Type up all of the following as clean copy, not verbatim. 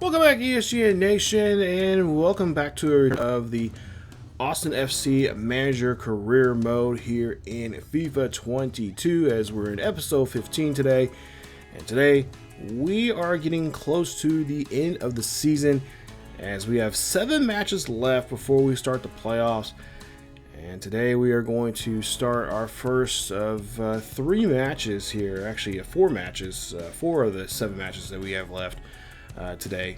Welcome back, ESGN Nation, and welcome back to of the Austin FC Manager Career Mode here in FIFA 22, as we're in episode 15 today. And today we are getting close to the end of the season, as we have 7 matches left before we start the playoffs. And today we are going to start our first of 3 matches here, actually 4 matches, 4 of the 7 matches that we have left today.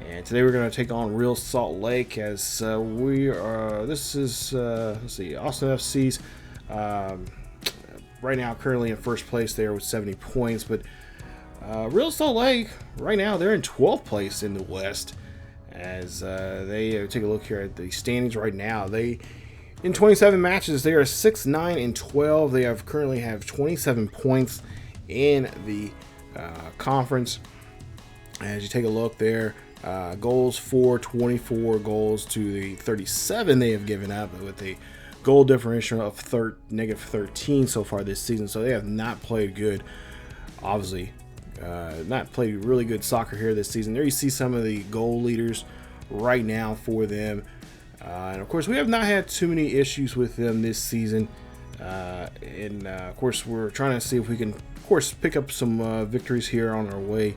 And today we're going to take on Real Salt Lake, as we are, this is, let's see, Austin FC's right now currently in first place there with 70 points, but Real Salt Lake right now, they're in 12th place in the West, as they take a look here at the standings right now. They, in 27 matches, they are 6-9-12. They currently have 27 points in the conference. As you take a look there, goals for 24 goals to the 37 they have given up, with a goal differential of -13 so far this season. So they have not played good, obviously, not played really good soccer here this season. There you see some of the goal leaders right now for them. And of course, we have not had too many issues with them this season. Of course, we're trying to see if we can, of course, pick up some victories here on our way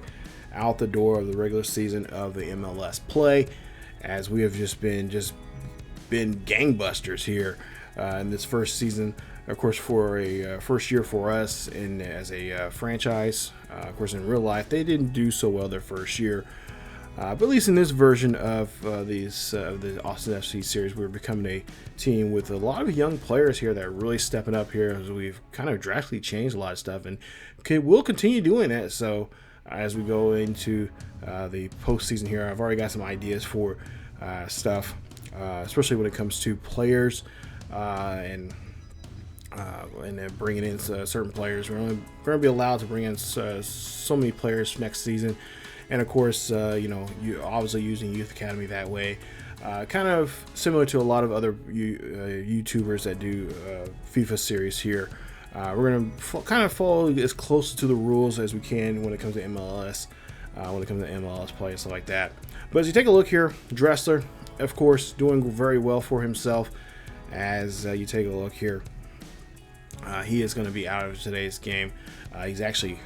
out the door of the regular season of the MLS play, as we have just been gangbusters here in this first season. Of course, for a first year for us and as a franchise. Of course, in real life, they didn't do so well their first year. But at least in this version of the Austin FC series, we're becoming a team with a lot of young players here that are really stepping up here, as we've kind of drastically changed a lot of stuff, and we'll continue doing that. So as we go into the postseason here, I've already got some ideas for stuff, especially when it comes to players and then bringing in certain players. We're only going to be allowed to bring in so many players next season. And of course, you obviously using Youth Academy that way, kind of similar to a lot of other YouTubers that do FIFA series here. We're going to kind of follow as close to the rules as we can when it comes to MLS, play and stuff like that. But as you take a look here, Dressler, of course, doing very well for himself. As you take a look here, he is going to be out of today's game. He's actually,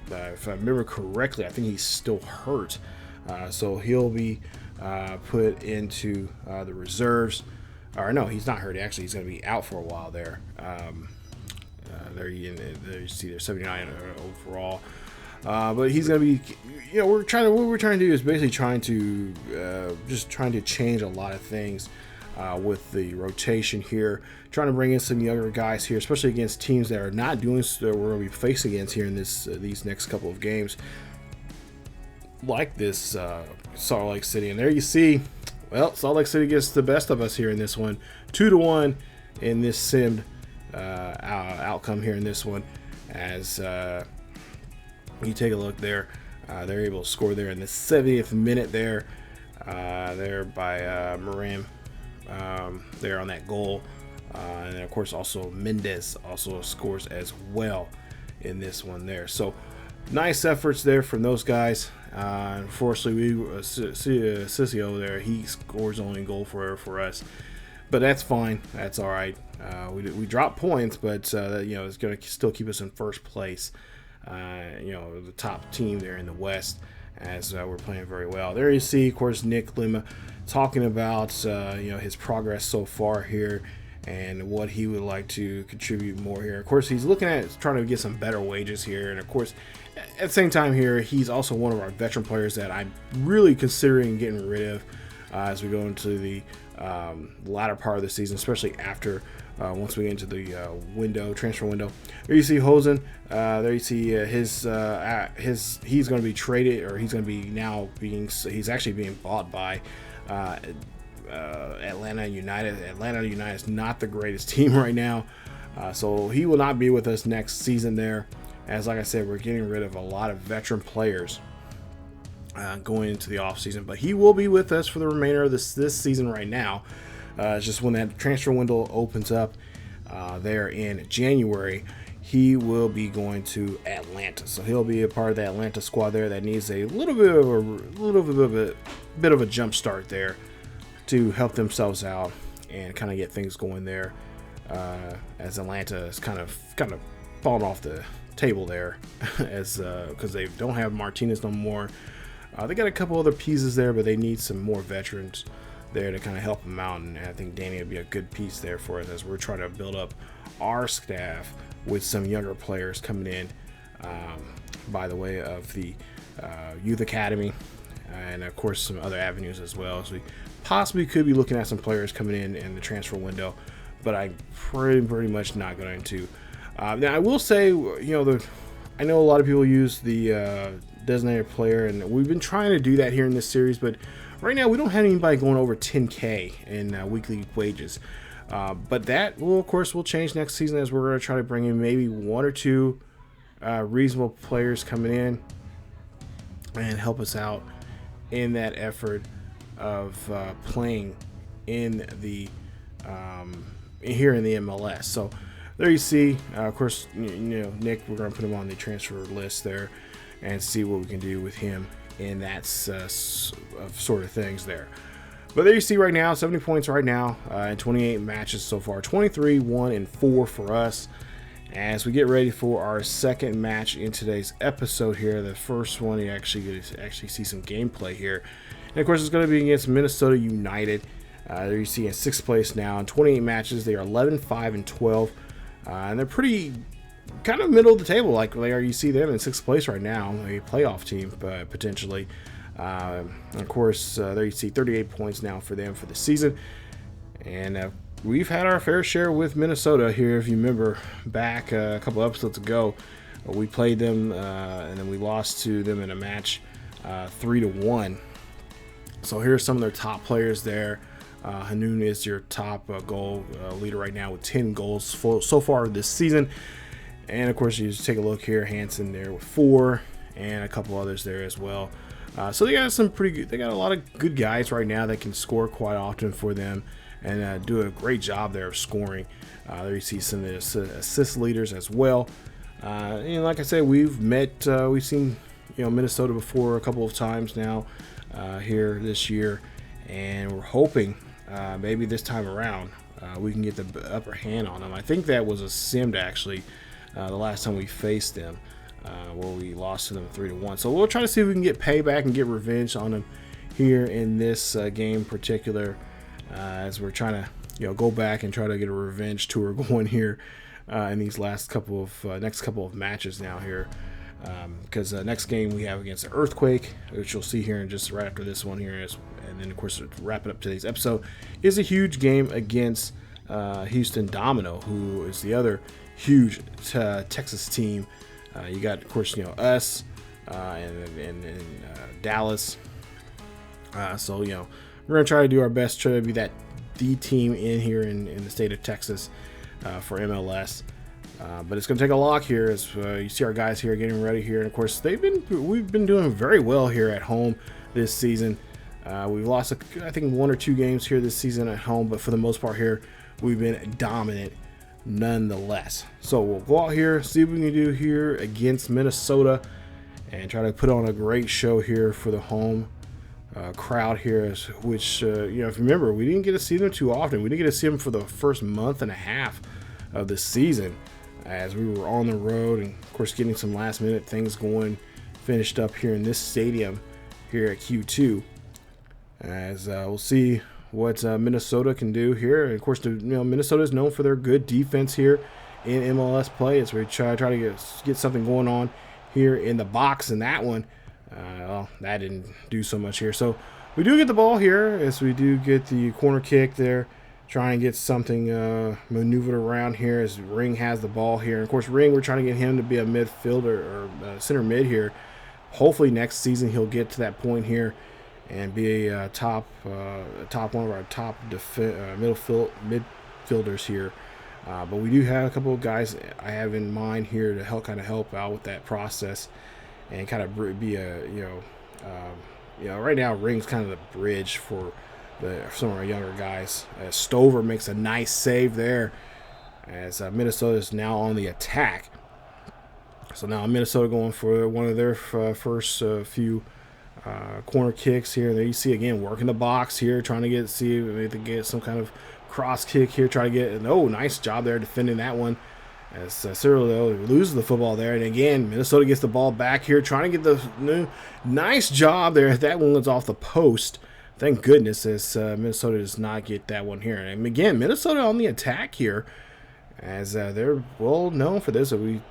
if I remember correctly, I think he's still hurt. So he'll be put into the reserves. Or no, he's not hurt. Actually, he's going to be out for a while there. There you see there's 79 overall. But he's going to be, what we're trying to do is basically trying to change a lot of things with the rotation here, trying to bring in some younger guys here, especially against teams that are not doing so we're going to be facing against here in these next couple of games, like this Salt Lake City. And there you see, well, Salt Lake City gets the best of us here in this one, 2-1 in this simmed outcome here in this one. As you take a look there, they're able to score there in the 70th minute there by Moran there on that goal. And then of course also Mendez also scores as well in this one there. So nice efforts there from those guys. Unfortunately, Sissio there, he scores only goal for us, but that's fine. That's all right. We drop points, but it's going to still keep us in first place. The top team there in the West, as we're playing very well. There you see, of course, Nick Lima talking about his progress so far here and what he would like to contribute more here. Of course, he's looking at trying to get some better wages here, and of course, at the same time here, he's also one of our veteran players that I'm really considering getting rid of as we go into the latter part of the season, especially after once we get into the transfer window. There you see Hosen. There you see he's going to be traded, or he's going to be he's actually being bought by Atlanta United. Atlanta United is not the greatest team right now, so he will not be with us next season there. As like I said, we're getting rid of a lot of veteran players going into the offseason, but he will be with us for the remainder of this season right now. It's just when that transfer window opens up there in January, he will be going to Atlanta. So he'll be a part of the Atlanta squad there that needs a little bit of a jump start there to help themselves out and kind of get things going there, as Atlanta is kind of fallen off the table there, as because they don't have Martinez no more. They got a couple other pieces there, but they need some more veterans there to kind of help them out, and I think Danny would be a good piece there for us as we're trying to build up our staff with some younger players coming in by the way of the youth academy, and of course some other avenues as well. So we possibly could be looking at some players coming in the transfer window, but I'm pretty much not going to. Now I will say, I know a lot of people use the designated player, and we've been trying to do that here in this series, but right now we don't have anybody going over 10K in weekly wages. But that will, of course, change next season, as we're going to try to bring in maybe one or two reasonable players coming in and help us out in that effort of playing in the here in the MLS. So there you see, of course, Nick, we're going to put him on the transfer list there and see what we can do with him in that sort of things there. But there you see right now, 70 points right now in 28 matches so far, 23-1-4 for us. As we get ready for our second match in today's episode here, the first one you actually see some gameplay here, and of course it's going to be against Minnesota United. There you see in 6th place now in 28 matches. They are 11-5-12, and they're pretty kind of middle of the table. Like there you see them in 6th place right now, a playoff team potentially. Of course, there you see 38 points now for them for the season. And we've had our fair share with Minnesota here. If you remember back a couple episodes ago, we played them and then we lost to them in a match 3-1. So here's some of their top players there. Hanoun is your top goal leader right now with 10 goals so far this season. And of course, you just take a look here, Hansen there with 4, and a couple others there as well. So they got some pretty good. They got a lot of good guys right now that can score quite often for them, and do a great job there of scoring. There you see some of the assist leaders as well. And like I said, we've seen Minnesota before a couple of times now here this year, and we're hoping maybe this time around we can get the upper hand on them. I think that was a simmed actually the last time we faced them. Where we lost to them 3-1. So we'll try to see if we can get payback and get revenge on them here in this game in particular, as we're trying to go back and try to get a revenge tour going here in these next couple of matches now here because next game we have against the Earthquake, which you'll see here in just right after this one here, and then of course to wrap it up today's episode is a huge game against Houston Domino, who is the other huge Texas team. You got, of course, us and Dallas. So we're gonna try to do our best, try to be the team in here in the state of Texas for MLS. But it's going to take a lot here as you see our guys here getting ready here. And of course, we've been doing very well here at home this season. We've lost, I think, 1 or 2 games here this season at home, but for the most part here, we've been dominant nonetheless. So we'll go out here, see what we can do here against Minnesota, and try to put on a great show here for the home crowd here. Which, if you remember, we didn't get to see them too often. We didn't get to see them for the first month and a half of the season, as we were on the road, and of course getting some last minute things finished up here in this stadium here at Q2, as we'll see what Minnesota can do here. And of course, Minnesota is known for their good defense here in MLS play, as we try to get something going on here in the box. And that one, that didn't do so much here. So we do get the ball here, as we do get the corner kick there. Try and get something maneuvered around here, as Ring has the ball here. And of course, Ring, we're trying to get him to be a midfielder or center mid here. Hopefully next season he'll get to that point here and be a top one of our top midfielders here. But we do have a couple of guys I have in mind here to help out with that process, and kind of be a right now Ring's kind of the bridge for some of our younger guys. Stover makes a nice save there, as Minnesota is now on the attack. So now Minnesota going for one of their first few corner kicks here. There you see again working the box here, trying to see if they can get some kind of cross kick here. Try to get nice job there defending that one, as Cyril loses the football there. And again, Minnesota gets the ball back here, trying to get the nice job there. That one was off the post. Thank goodness, as Minnesota does not get that one here. And again, Minnesota on the attack here, as they're well known for this. If you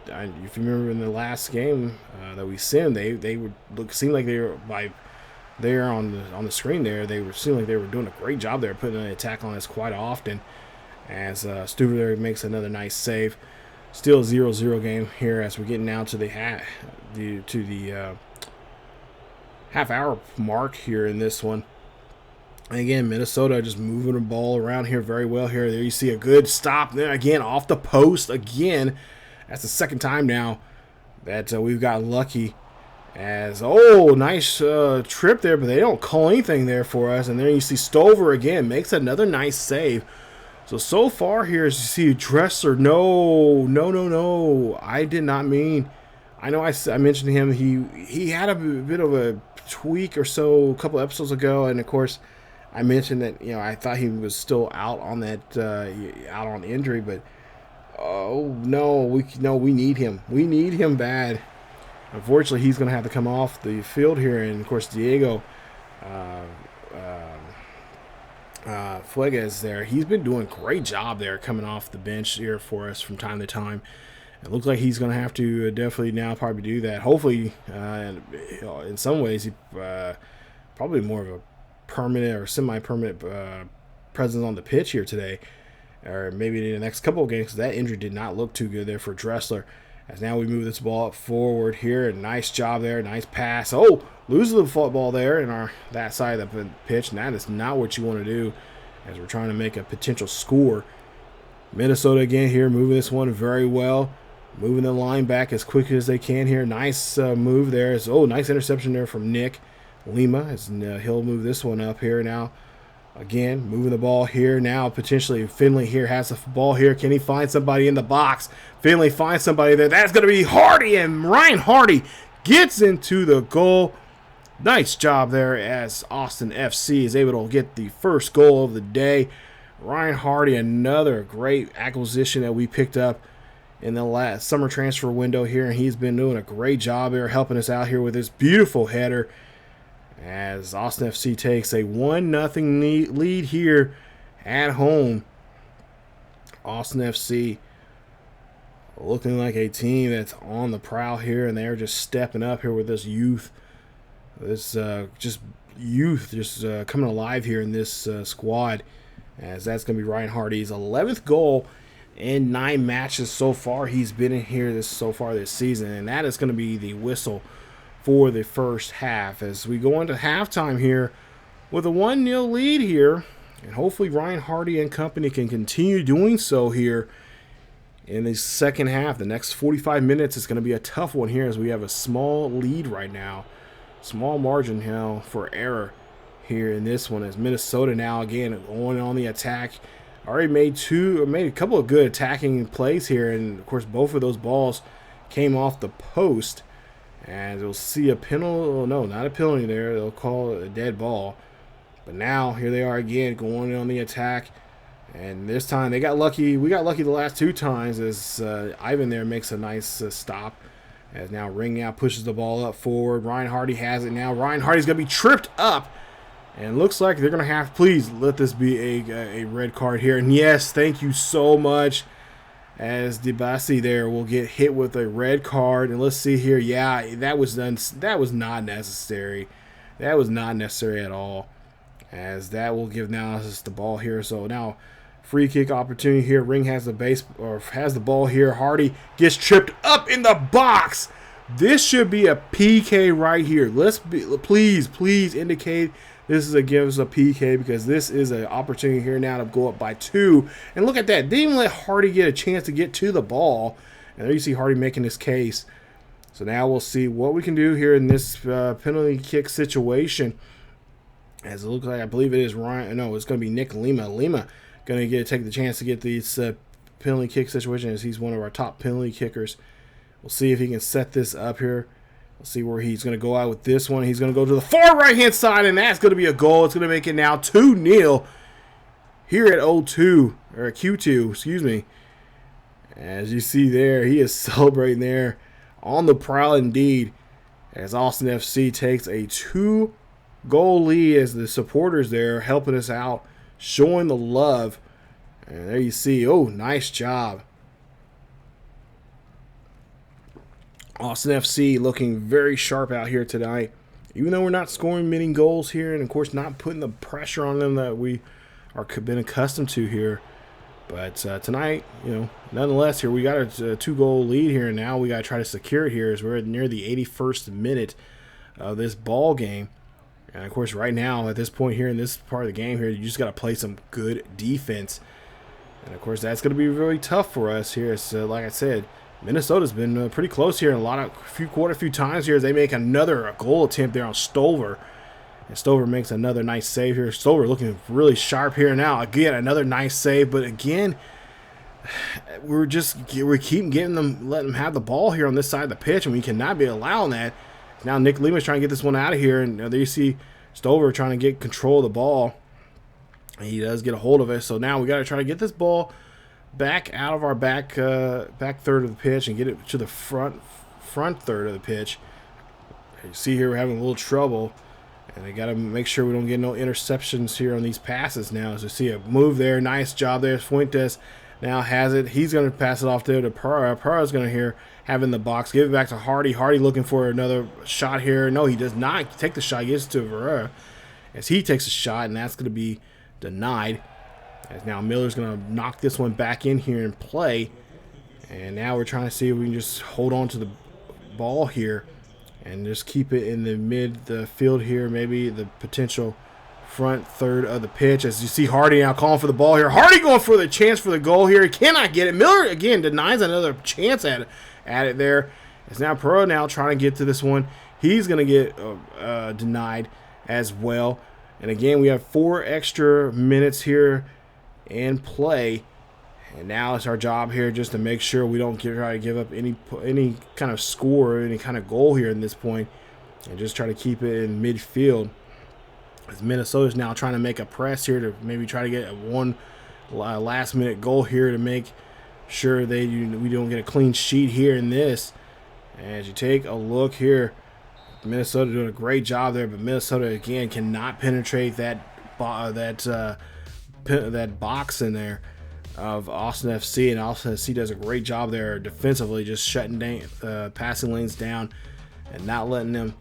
remember in the last game that we seen, they would seem like they were there on the screen there. Seemed like they were doing a great job there, putting an attack on us quite often. As Stuber there makes another nice save. Still 0-0 game here, as we're getting now to the half-hour mark here in this one. And again, Minnesota just moving the ball around here very well here. There you see a good stop there again off the post again. That's the second time now that we've got lucky. As nice trip there, but they don't call anything there for us. And there you see Stover again makes another nice save. So far here, as you see Dressler, no. I did not mean. I know I mentioned to him he had a bit of a tweak or so a couple episodes ago, and of course I mentioned that I thought he was still out on that out on injury, but we need him. We need him bad. Unfortunately, he's going to have to come off the field here, and of course Diego Fuegues there. He's been doing a great job there coming off the bench here for us from time to time. It looks like he's going to have to definitely now probably do that. Hopefully, in some ways, he probably more of a permanent or semi-permanent presence on the pitch here today, or maybe in the next couple of games, because that injury did not look too good there for Dressler. As now we move this ball up forward here, and nice job there, nice pass. Loses the football there in that side of the pitch, and that is not what you want to do as we're trying to make a potential score. Minnesota again here moving this one very well, moving the line back as quick as they can here. Nice move there. Nice interception there from Nick Lima, as he'll move this one up here now. Again, moving the ball here now. Potentially Finley here has the ball here. Can he find somebody in the box? Finley finds somebody there. That's going to be Hardy, and Ryan Hardy gets into the goal. Nice job there, as Austin FC is able to get the first goal of the day. Ryan Hardy, another great acquisition that we picked up in the last summer transfer window here, and he's been doing a great job here, helping us out here with this beautiful header, as Austin FC takes a 1-0 lead here at home. Austin FC looking like a team that's on the prowl here, and they're just stepping up here with this youth. This youth coming alive here in this squad, as that's going to be Ryan Hardy's 11th goal in 9 matches so far. He's been in here this season, and that is going to be the whistle for the first half as we go into halftime here with a 1-0 lead here, and hopefully Ryan Hardy and company can continue doing so here in the second half. The next 45 minutes is going to be a tough one here as we have a small lead right now. Small margin here for error here in this one as Minnesota now again going on the attack. Already made a couple of good attacking plays here, and of course both of those balls came off the post. And we'll see a penalty. Oh, no, not a penalty there. They'll call it a dead ball. But now here they are again going on the attack. And this time they got lucky. We got lucky the last 2 times as Ivan there makes a nice stop. As now Ring now pushes the ball up forward. Ryan Hardy has it now. Ryan Hardy's going to be tripped up. And looks like they're going to have, please let this be a red card here. And yes, thank you so much. As Debasi there will get hit with a red card. And let's see here. Yeah, that was not necessary. That was not necessary at all. As that will give now us the ball here. So now free kick opportunity here. Ring has the ball here. Hardy gets tripped up in the box. This should be a PK right here. Please indicate this is give us a PK, because this is an opportunity here now to go up by 2. And look at that. Didn't even let Hardy get a chance to get to the ball. And there you see Hardy making his case. So now we'll see what we can do here in this penalty kick situation. As it looks like, I believe it is Ryan. No, it's going to be Nick Lima. Lima going to take the chance to get this penalty kick situation, as he's one of our top penalty kickers. We'll see if he can set this up here. We'll see where he's going to go out with this one. He's going to go to the far right-hand side, and that's going to be a goal. It's going to make it now 2-0 here at O2, or at Q2, excuse me. As you see there, he is celebrating there on the prowl indeed, as Austin FC takes a 2-goal lead, as the supporters there helping us out, showing the love. And there you see, oh, nice job. Austin FC looking very sharp out here tonight. Even though we're not scoring many goals here, and of course not putting the pressure on them that we are been accustomed to here. But tonight, nonetheless, here we got a 2-goal lead here, and now we got to try to secure it here as we're near the 81st minute of this ball game. And of course, right now at this point here in this part of the game here, you just got to play some good defense. And of course, that's going to be really tough for us here. It's like I said, Minnesota's been pretty close here, and quite a few times here as they make another goal attempt there on Stover. And Stover makes another nice save here. Stover looking really sharp here now. Again, another nice save, but again, we keep letting them have the ball here on this side of the pitch, and we cannot be allowing that. Now Nick Lima's trying to get this one out of here, and there you see Stover trying to get control of the ball. And he does get a hold of it, so now we got to try to get this ball back out of our back third of the pitch and get it to the front third of the pitch. You see here we're having a little trouble, and they got to make sure we don't get no interceptions here on these passes now. As you see a move there, nice job there. Fuentes now has it. He's going to pass it off there to Parra. Parra's going to have in the box, give it back to Hardy. Hardy looking for another shot here. No, he does not take the shot. He gets to Verrera as he takes a shot, and that's going to be denied. As now Miller's going to knock this one back in here and play. And now we're trying to see if we can just hold on to the ball here and just keep it in the field here, maybe the potential front third of the pitch. As you see Hardy now calling for the ball here. Hardy going for the chance for the goal here. He cannot get it. Miller again denies another chance at it there. It's now Pro now trying to get to this one. He's going to get denied as well. And again, we have 4 extra minutes here in play, and now it's our job here just to make sure we don't try to give up any kind of score or any kind of goal here in this point, and just try to keep it in midfield. As Minnesota's now trying to make a press here to maybe try to get one last minute goal here to make sure we don't get a clean sheet here in this. As you take a look here, Minnesota doing a great job there, but Minnesota again cannot penetrate that box in there of Austin FC, and Austin FC does a great job there defensively, just shutting down passing lanes down and not letting them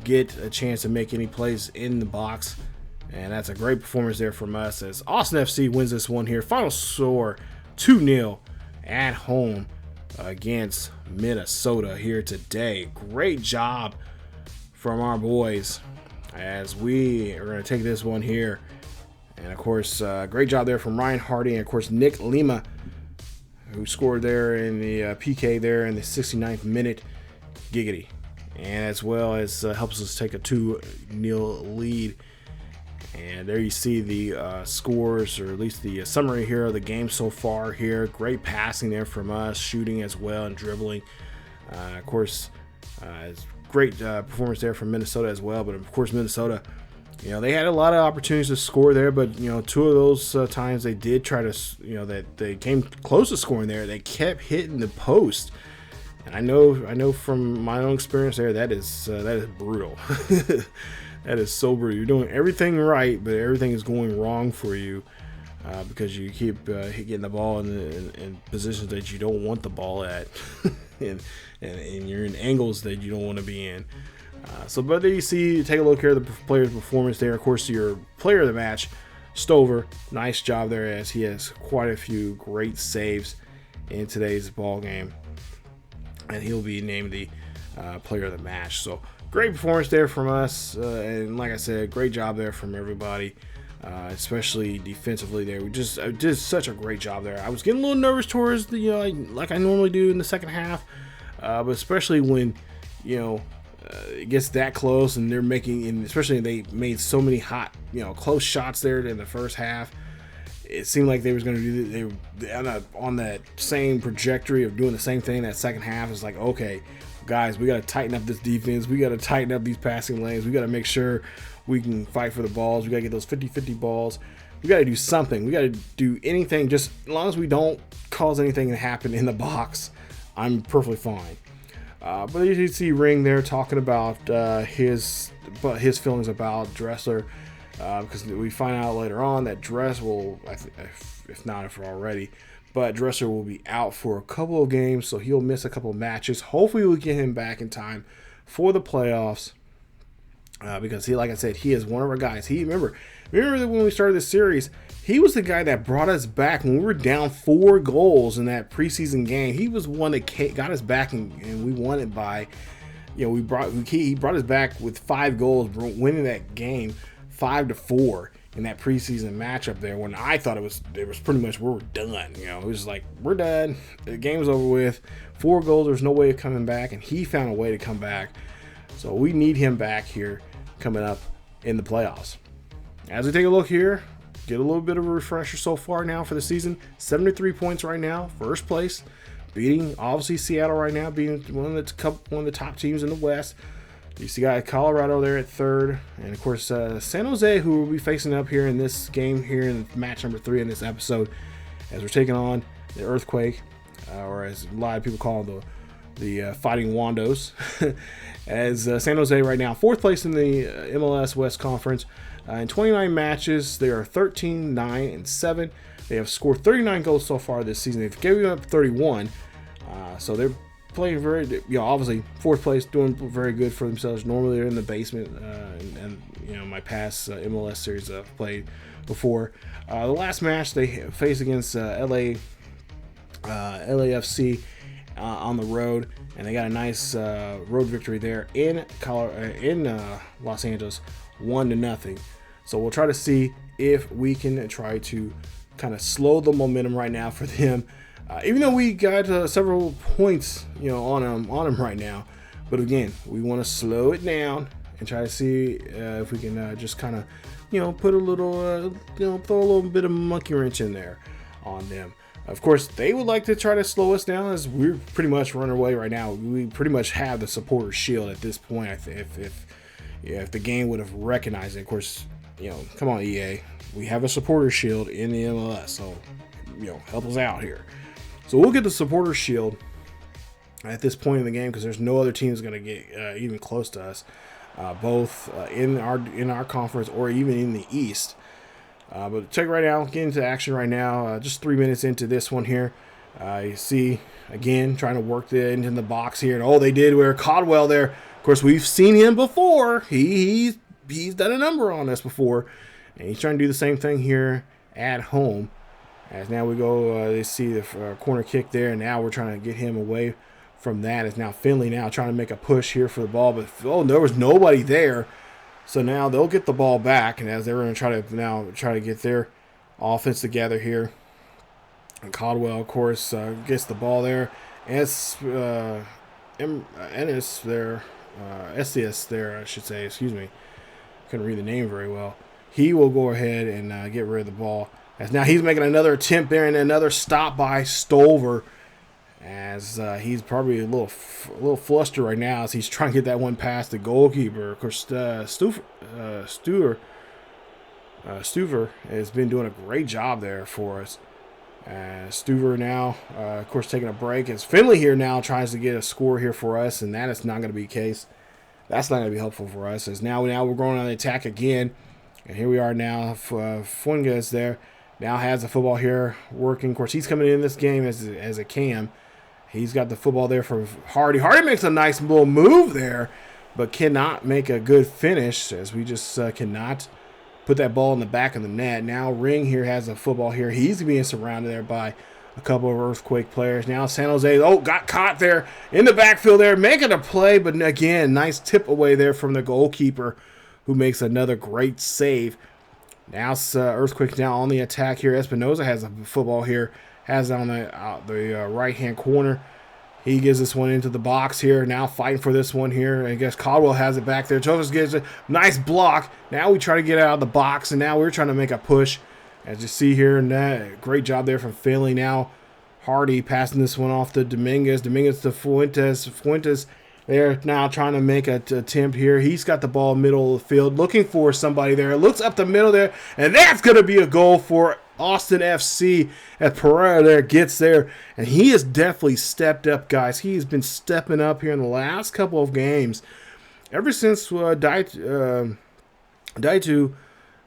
get a chance to make any plays in the box. And that's a great performance there from us as Austin FC wins this one here. Final score 2-0 at home against Minnesota here today. Great job from our boys as we are going to take this one here. And of course, great job there from Ryan Hardy and of course Nick Lima, who scored there in the PK there in the 69th minute. Giggity. And as well as helps us take a 2-0 lead. And there you see the scores, or at least the summary here of the game so far here. Great passing there from us, shooting as well, and dribbling. Of course, it's great performance there from Minnesota as well. But of course, Minnesota, they had a lot of opportunities to score there, but two of those times they did try to, that they came close to scoring there. They kept hitting the post, and I know from my own experience there that is brutal. That is so brutal. You're doing everything right, but everything is going wrong for you because you keep getting the ball in positions that you don't want the ball at, and you're in angles that you don't want to be in. But there you see, take a look here at the player's performance there. Of course, your player of the match, Stover, nice job there as he has quite a few great saves in today's ball game, and he'll be named the player of the match. So great performance there from us, and like I said, great job there from everybody, especially defensively there. We just did such a great job there. I was getting a little nervous towards the, like I normally do in the second half, but especially when, it gets that close and they're making, and especially they made so many hot, close shots there in the first half. It seemed like they was going to do, they were on that same trajectory of doing the same thing that second half. It's like, okay, guys, we got to tighten up this defense. We got to tighten up these passing lanes. We got to make sure we can fight for the balls. We got to get those 50-50 balls. We got to do something. We got to do anything. Just as long as we don't cause anything to happen in the box, I'm perfectly fine. But you see Ring there talking about his feelings about Dressler, because we find out later on that Dress will, if not if already, but Dresser will be out for a couple of games, so he'll miss a couple of matches. Hopefully we'll get him back in time for the playoffs, because he, like I said, he is one of our guys. Remember that when we started this series, he was the guy that brought us back when we were down 4 goals in that preseason game. He was one that got us back, and we won it by, he brought us back with 5 goals, winning that game 5-4. In that preseason matchup there, when I thought it was pretty much we're done. It was like, we're done. The game's over with. 4 goals, there's no way of coming back, and he found a way to come back. So we need him back here coming up in the playoffs. As we take a look here, get a little bit of a refresher so far now for the season. 73 points right now, first place, beating obviously Seattle right now, beating one of the top teams in the West. You see Colorado there at third, and of course San Jose, who will be facing up here in this game here in match number 3 in this episode, as we're taking on the Earthquake, or as a lot of people call the Fighting Wandos. As San Jose right now 4th place in the MLS West Conference. In 29 matches, they are 13-9-7. They have scored 39 goals so far this season. They've given up 31, so they're playing very, obviously 4th place, doing very good for themselves. Normally they're in the basement, and my past MLS series I've played before. The last match they faced against LAFC on the road, and they got a nice road victory there in Los Angeles, 1-0. So we'll try to see if we can try to kind of slow the momentum right now for them. Even though we got several points, on them right now, but again, we want to slow it down and try to see if we can just kind of, put a little, throw a little bit of monkey wrench in there on them. Of course, they would like to try to slow us down, as we're pretty much running away right now. We pretty much have the supporter shield at this point. If the game would have recognized it, of course, come on EA, we have a supporter shield in the MLS, so help us out here. So we'll get the supporter shield at this point in the game, because there's no other team that's going to get even close to us, both in our conference or even in the East. But check right now, get into action right now. Just 3 minutes into this one here. You see, again, trying to work it into the box here. And oh, they did where Caldwell there. Of course, we've seen him before. He's done a number on us before. And he's trying to do the same thing here at home. As now we go, they see the corner kick there. And now we're trying to get him away from that. It's now Finley now trying to make a push here for the ball. But, oh, there was nobody there. So now they'll get the ball back, and as they're going to try to get their offense together here. And Caldwell, of course, gets the ball there. Ennis there, SCS there, I should say. Excuse me, couldn't read the name very well. He will go ahead and get rid of the ball. As now he's making another attempt there, and another stop by Stover. As he's probably a little flustered right now as he's trying to get that one past the goalkeeper. Of course, Stuver has been doing a great job there for us. Stuver now, of course, taking a break. As Finley here now tries to get a score here for us, and that is not going to be the case. That's not going to be helpful for us. As now we're going on the attack again. And here we are now. Fuengas there now has the football here working. Of course, he's coming in this game as a cam. He's got the football there for Hardy. Hardy makes a nice little move there, but cannot make a good finish as we just cannot put that ball in the back of the net. Now Ring here has the football here. He's being surrounded there by a couple of Earthquake players. Now San Jose, got caught there in the backfield there, making a play, but again, nice tip away there from the goalkeeper who makes another great save. Now Earthquake now on the attack here. Espinoza has the football here. Has it on the right-hand corner. He gives this one into the box here. Now fighting for this one here. I guess Caldwell has it back there. Jonas gives a nice block. Now we try to get out of the box, and now we're trying to make a push. As you see here, and that great job there from Finley. Now Hardy passing this one off to Dominguez. Dominguez to Fuentes. Fuentes there now trying to make an attempt here. He's got the ball middle of the field, looking for somebody there. Looks up the middle there, and that's going to be a goal for Austin FC as Pereira there gets there. And he has definitely stepped up, guys. He has been stepping up here in the last couple of games. Ever since Daitu,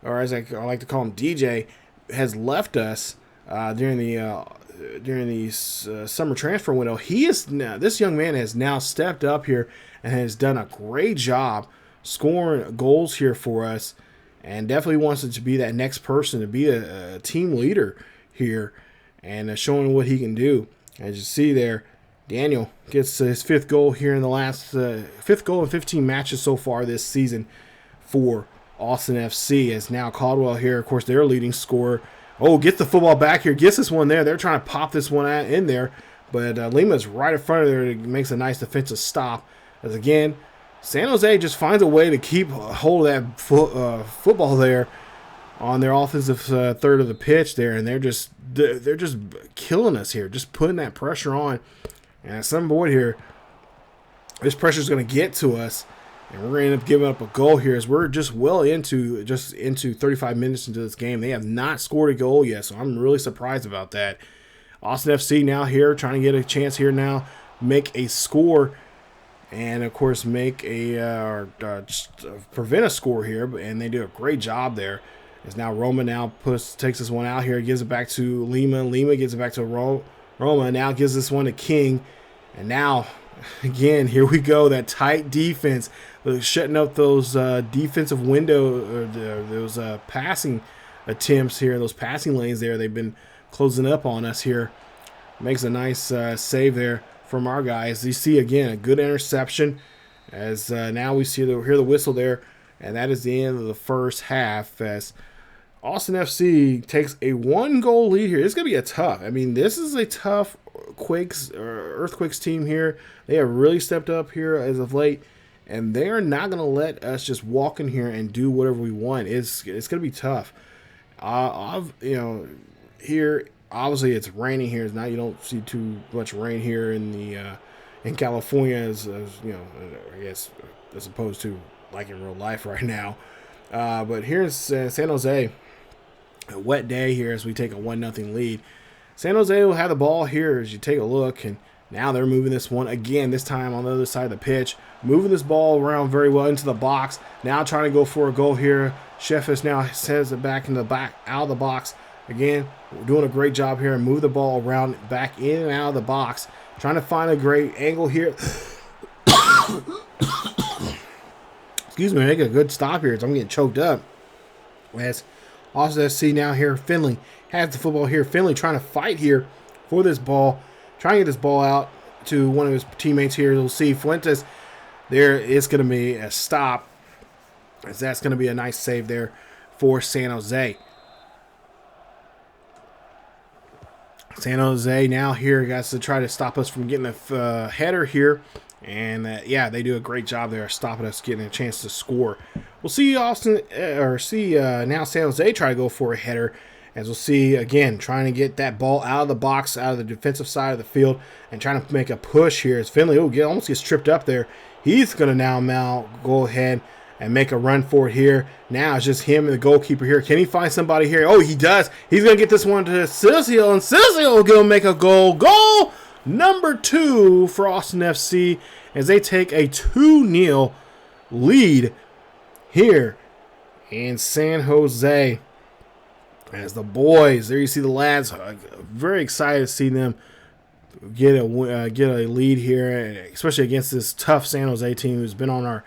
or as I like to call him, DJ, has left us during the summer transfer window, this young man has now stepped up here and has done a great job scoring goals here for us, and definitely wants to be that next person to be a team leader here and showing what he can do. As you see there, Daniel gets his fifth goal here in the last fifth goal in 15 matches so far this season for Austin FC. As now Caldwell here, of course, their leading scorer. Oh, gets the football back here. Gets this one there. They're trying to pop this one in there. But Lima's right in front of there. It makes a nice defensive stop. As again, San Jose just finds a way to keep hold of that football there on their offensive third of the pitch there. And they're just killing us here. Just putting that pressure on. And at some point here, this pressure is going to get to us. And we're going to end up giving up a goal here as we're just into 35 minutes into this game. They have not scored a goal yet, so I'm really surprised about that. Austin FC now here trying to get a chance here now, make a score, and of course make prevent a score here. And they do a great job there. As now Roma now takes this one out here, gives it back to Lima. Lima gives it back to Roma. Now gives this one to King, and now again, here we go. That tight defense, shutting up those defensive window, or those passing attempts here, those passing lanes there. They've been closing up on us here. Makes a nice save there from our guys. You see again a good interception. As now we hear the whistle there, and that is the end of the first half. As Austin FC takes a 1-goal lead here. It's gonna be this is a tough Earthquakes team here. They have really stepped up here as of late, and they're not going to let us just walk in here and do whatever we want. It's going to be tough. Here obviously it's raining here. Now you don't see too much rain here in California, as I guess as opposed to like in real life right now. But here in San Jose, a wet day here as we take a 1-0 lead. San Jose will have the ball here as you take a look, and Now they're moving this one again, this time on the other side of the pitch. Moving this ball around very well into the box. Now trying to go for a goal here. Sheffield now sends it back in the back, out of the box. Again, we're doing a great job here and move the ball around back in and out of the box. Trying to find a great angle here. Excuse me, make a good stop here. I'm getting choked up. As Austin FC now here, Finley has the football here. Finley trying to fight here for this ball. Trying to get this ball out to one of his teammates here. We'll see Fuentes. There is going to be a stop, as that's going to be a nice save there for San Jose. San Jose now here, guys, to try to stop us from getting a header here. And, yeah, they do a great job there stopping us getting a chance to score. We'll see now San Jose try to go for a header. As we'll see, again, trying to get that ball out of the box, out of the defensive side of the field, and trying to make a push here. As Finley almost gets tripped up there. He's going to now go ahead and make a run for it here. Now it's just him and the goalkeeper here. Can he find somebody here? Oh, he does. He's going to get this one to Sissio, and Sissio will go make a goal. Goal number 2 for Austin FC as they take a 2-0 lead here in San Jose. As the boys, there you see the lads, very excited to see them get a lead here, especially against this tough San Jose team who's been on our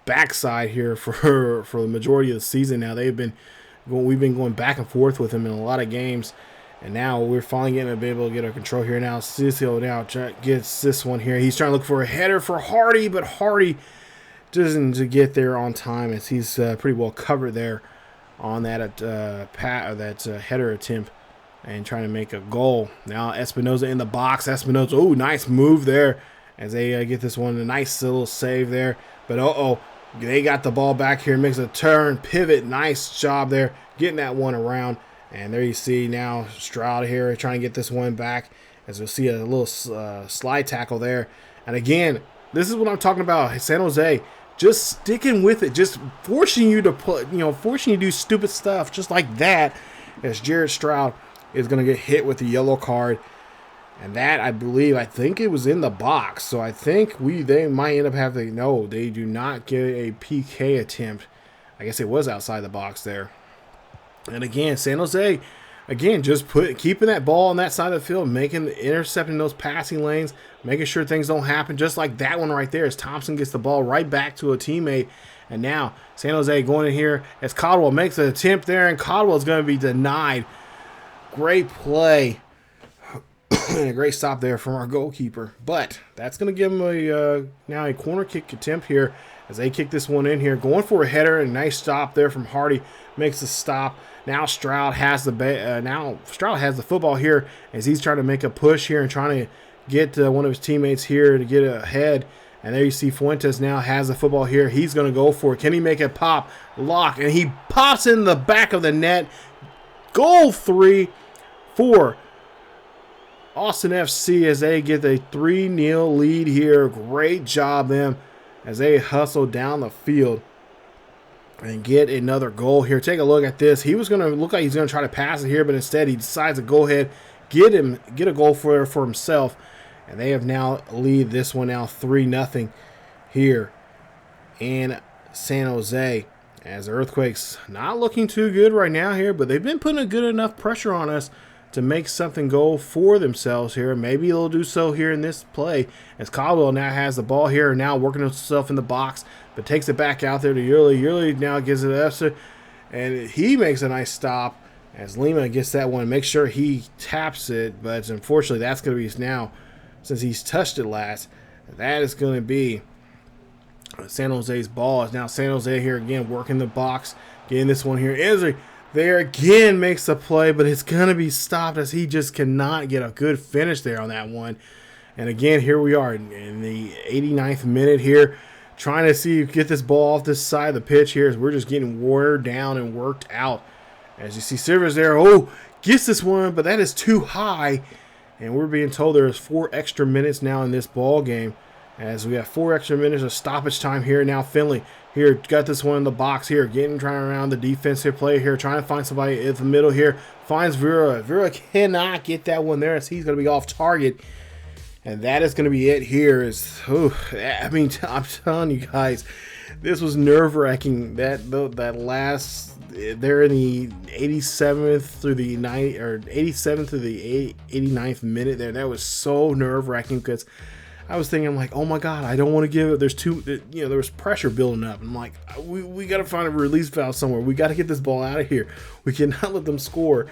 backside here for the majority of the season. Now we've been going back and forth with them in a lot of games, and now we're finally getting to be able to get our control here. Now Sissio now gets this one here. He's trying to look for a header for Hardy, but Hardy doesn't get there on time as he's pretty well covered there on that header attempt and trying to make a goal. Now Espinoza in the box. Espinoza, oh, nice move there as they get this one. A nice little save there. But they got the ball back here. Makes a turn, pivot. Nice job there getting that one around. And there you see now Stroud here trying to get this one back. As you'll see a little slide tackle there. And again, this is what I'm talking about. San Jose just sticking with it, just forcing you to forcing you to do stupid stuff just like that. As Jared Stroud is going to get hit with the yellow card. And that, I think it was in the box. So I think they might end up having, no, they do not get a PK attempt. I guess it was outside the box there. And again, San Jose, just keeping that ball on that side of the field, intercepting those passing lanes, making sure things don't happen. Just like that one right there as Thompson gets the ball right back to a teammate. And now San Jose going in here as Caldwell makes an attempt there, and Caldwell is going to be denied. Great play. And a great stop there from our goalkeeper. But that's going to give him now a corner kick attempt here as they kick this one in here. Going for a header, and a nice stop there from Hardy. Makes the stop. Now Stroud has the football here as he's trying to make a push here and trying to get one of his teammates here to get ahead. And there you see Fuentes now has the football here. He's going to go for it. Can he make it pop? Lock. And he pops in the back of the net. Goal 3 for Austin FC as they get a 3-0 lead here. Great job them as they hustle down the field and get another goal here. Take a look at this. He was going to look like he's going to try to pass it here, but instead he decides to go ahead, get a goal for himself. And they have now lead this one now 3-0 here in San Jose. As the Earthquakes not looking too good right now here, but they've been putting a good enough pressure on us to make something go for themselves here. Maybe they'll do so here in this play as Caldwell now has the ball here, now working himself in the box, but takes it back out there to Yurley. Yurley now gives it to Esther, and he makes a nice stop as Lima gets that one. Make sure he taps it, but unfortunately that's going to be now, since he's touched it last, that is going to be San Jose's ball. Is now San Jose here again working the box, getting this one here. Ezri there again makes the play, but it's going to be stopped as he just cannot get a good finish there on that one. And again, here we are in the 89th minute here, trying to get this ball off this side of the pitch here as we're just getting wore down and worked out. As you see Silvers there, gets this one, but that is too high. And we're being told there's 4 extra minutes now in this ball game. As we have 4 extra minutes of stoppage time here. Now Finley here got this one in the box here, trying around the defensive play here, trying to find somebody in the middle here. Finds Vera. Vera cannot get that one there as he's going to be off target. And that is going to be it here. I mean, I'm telling you guys, this was nerve-wracking. That last, they're in the 87th through the 87th through the 89th minute there. That was so nerve-wracking because I was thinking, I'm like, oh my God, I don't want to give it. There was pressure building up. I'm like, we got to find a release valve somewhere. We got to get this ball out of here. We cannot let them score.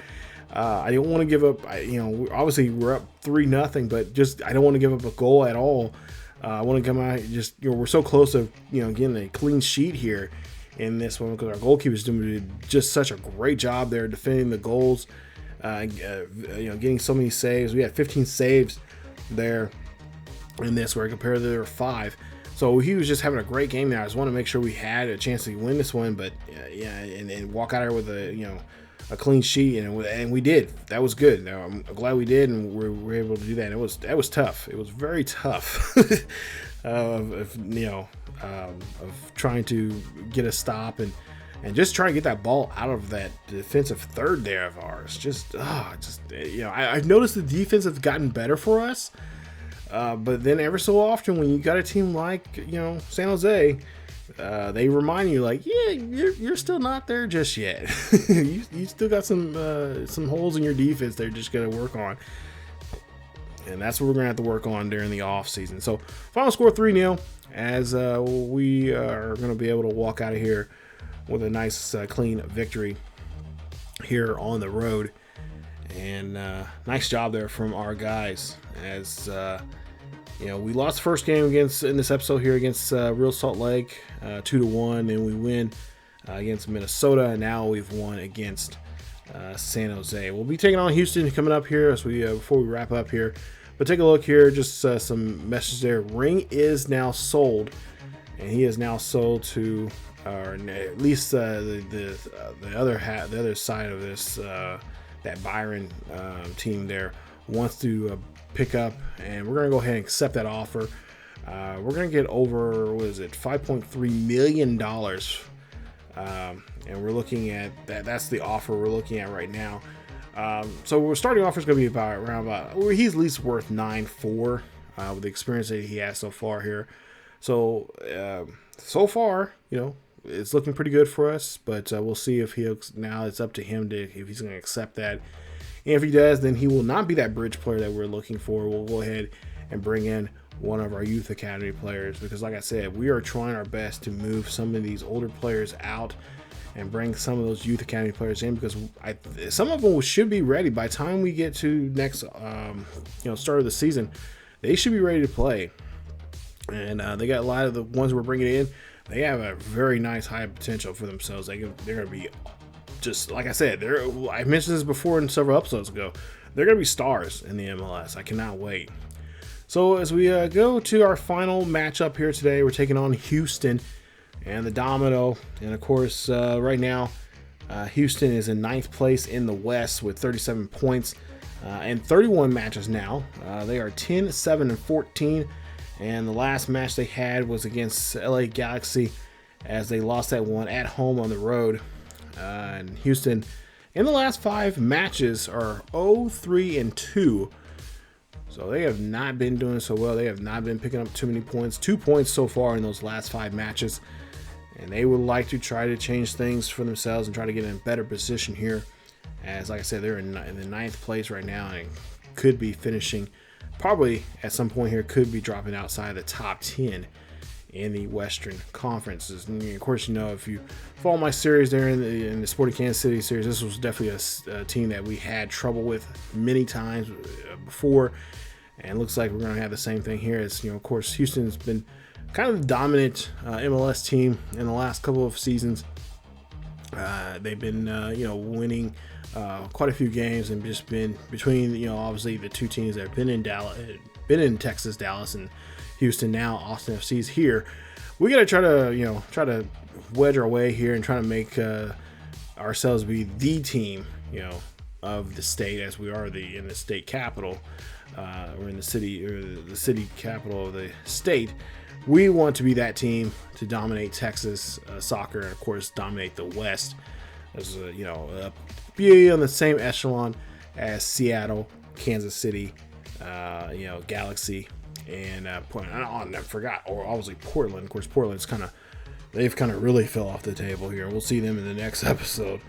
I don't want to give up. Obviously we're up 3-0, but just I don't want to give up a goal at all. I want to come out we're so close to getting a clean sheet here in this one because our goalkeeper's doing just such a great job there defending the goals. Getting so many saves. We had 15 saves there in this, where compared to there were 5. So he was just having a great game there. I just want to make sure we had a chance to win this one, but and walk out here with a clean sheet, and we did. That was good. Now, I'm glad we did, and we were able to do that. That was tough. It was very tough of trying to get a stop and just trying to get that ball out of that defensive third there of ours. I've noticed the defense has gotten better for us, but then every so often when you got a team like San Jose. They remind you, like, yeah, you're still not there just yet. you still got some holes in your defense they're just going to work on. And that's what we're going to have to work on during the off season. So final score 3-0 as we are going to be able to walk out of here with a nice clean victory here on the road. And nice job there from our guys as we lost the first game in this episode here against Real Salt Lake 2-1, and we win against Minnesota, and now we've won against San Jose. We'll be taking on Houston coming up here as before we wrap up here. But take a look here, just some message there. Ring is now sold, and he is now sold to, or at least the other side of this, that Byron team there wants to pick up, and we're going to go ahead and accept that offer. We're going to get over, $5.3 million. And we're looking at that. That's the offer we're looking at right now. So we're starting offer is going to be he's at least worth 9.4 with the experience that he has so far here. So far, it's looking pretty good for us, but we'll see if now it's up to him if he's going to accept that. And if he does, then he will not be that bridge player that we're looking for. We'll go ahead and bring in one of our youth academy players because, like I said, we are trying our best to move some of these older players out and bring some of those youth academy players in because some of them should be ready by the time we get to next, start of the season. They should be ready to play. And they got a lot of the ones we're bringing in. They have a very nice high potential for themselves. They're going to be just like I said, I mentioned this before in several episodes ago. They're going to be stars in the MLS. I cannot wait. So as we go to our final matchup here today, we're taking on Houston and the Domino. And of course, right now, Houston is in 9th place in the West with 37 points and 31 matches now. They are 10-7-14. And the last match they had was against LA Galaxy as they lost that one at home on the road. And Houston, in the last 5 matches, are 0-3-2. So they have not been doing so well. They have not been picking up too many points. 2 points so far in those last 5 matches. And they would like to try to change things for themselves and try to get in a better position here. As, like I said, they're in the 9th place right now and could be finishing, probably at some point here, could be dropping outside the top 10 in the Western Conference. And of course, if you follow my series there in the Sporting Kansas City series, this was definitely a team that we had trouble with many times before, and looks like we're going to have the same thing here. As of course, Houston's been kind of the dominant MLS team in the last couple of seasons. They've been winning quite a few games and just been between obviously the two teams that have been in Texas, Dallas, and Houston. Now Austin FC's here. We got to try to wedge our way here and try to make ourselves be the team of the state, as we are in the state capital or in the city capital of the state. We want to be that team to dominate Texas soccer and of course dominate the West, as be on the same echelon as Seattle, Kansas City, Galaxy and Portland. I forgot, or obviously Portland. Of course, Portland's they've really fell off the table here. We'll see them in the next episode,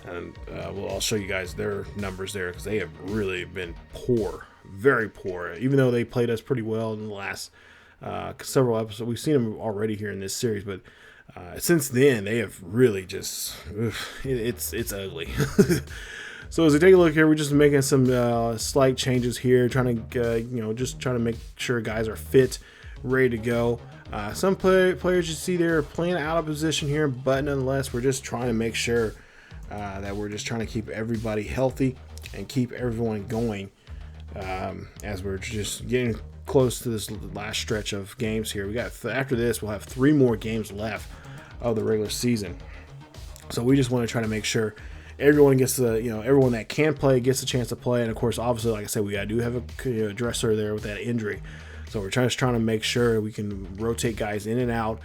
and I'll show you guys their numbers there because they have really been poor, very poor. Even though they played us pretty well in the last several episodes, we've seen them already here in this series, but since then they have really just it's ugly. So as we take a look here, we're just making some slight changes here, trying to make sure guys are fit, ready to go. Some players you see there are playing out of position here, but nonetheless, we're just trying to make sure that we're just trying to keep everybody healthy and keep everyone going as we're just getting close to this last stretch of games here. After this, we'll have 3 more games left of the regular season. So we just want to try to make sure everyone gets everyone that can play gets a chance to play. And of course, obviously, like I said, we do have a dresser there with that injury. So we're just trying to make sure we can rotate guys in and out